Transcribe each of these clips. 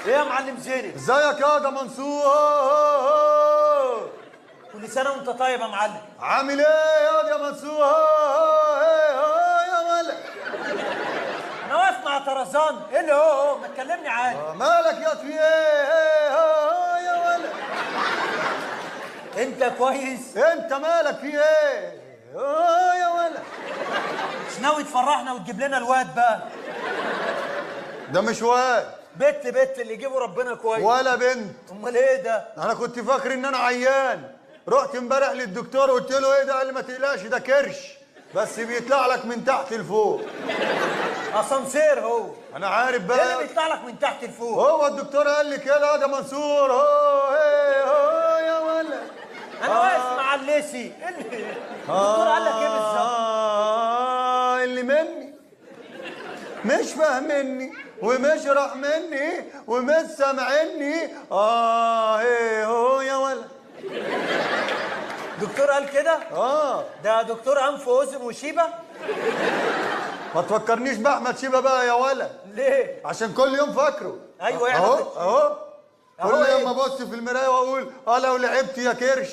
ايه يا معلم زينب؟ ازيك يا ده منصور؟ كل سنه وانت طيب يا معلم. عامل ايه يا ده منصور؟ يا ولد انا واقف مع طرزان. ايه اللي هو ما تكلمني عادي. مالك يا في ايه يا ولد؟ انت كويس؟ انت مالك في ايه يا ولد؟ مش ناوي تفرحنا وتجيب لنا الواد بقى؟ ده مش واد، بت اللي يجيبه ربنا كويس. ولا بنت. امال ايه ده؟ انا كنت فاكر ان انا عيان، رحت امبارح للدكتور قلت له ايه ده؟ قال لي ما تقلقش ده كرش بس بيطلع لك من تحت لفوق. اسانسير هو. انا عارف ايه بقى. اللي بيطلع لك من تحت لفوق؟ هو الدكتور قال لي كده ده منصور. هو يا ولد. انا واقف مع الليسي. ايه اللي الدكتور قال لك ايه بالظبط؟ اللي مني مش فاهمني ومش راح مني ومش سامعني. ايه هو يا ولد. الدكتور قال كده؟ ده دكتور انف واذن وشيبه. ما تفكرنيش باحمد شيبه بقى يا ولد. ليه؟ عشان كل يوم فاكره. ايوه اهو يعني اهو كل إيه؟ يوم ابص في المرايه واقول لو لعبت يا كرش.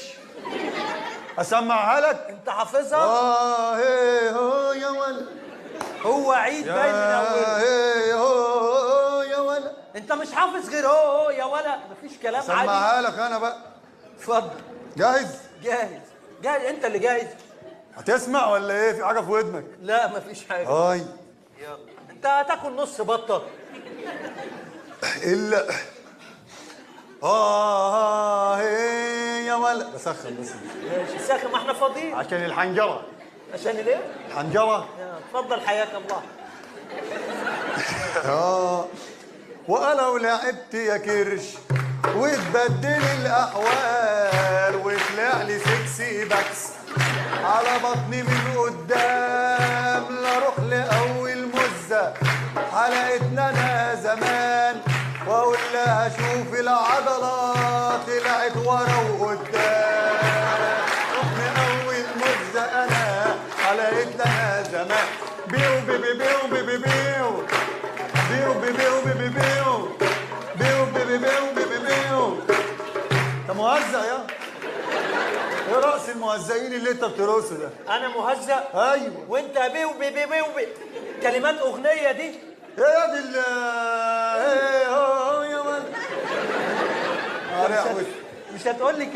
اسمعها لك. انت حافظها؟ ايه هو يا ولد. هو عيد باين من اوله. ايه هو يا ولد. انت مش حافظ غير هو يا ولا مفيش كلام عادي. اسمعها لك انا بقى. اتفضل. جاهز؟ جاهز. انت اللي جاهز. هتسمع ولا ايه؟ في حاجه في ودنك؟ لا مفيش حاجه. هاي يلا انت هتاكل نص بطه. الا يا ولد. بسخن بس ماشي ساخن ما احنا فاضيين. عشان الحنجره. عشان الايه؟ الحنجره. اتفضل حياك الله. ولو لعبت يا كرش وتبدل الاحوال وطلع لي سكسي باكس على بطني من قدام، لا اروح لاول مزه حلقتنا انا زمان واقول لها شوف العضلات طلعت ورا وقدام. روح لاول مزه انا حلقتنا انا زمان. بيو بيبي بيو بيبي بيو بيو بيبيو بيبي بيو بيو بيبي بيو بيبي بيو. انت موزع يا ايه رأس الموزعين اللي انت بترقصه ده؟ انا مهزأ؟ ايوه. وانت بيو بيبي بيو بي كلمات اغنيه دي؟ ايه يا دي ايه يا ولد. مش هتقول لي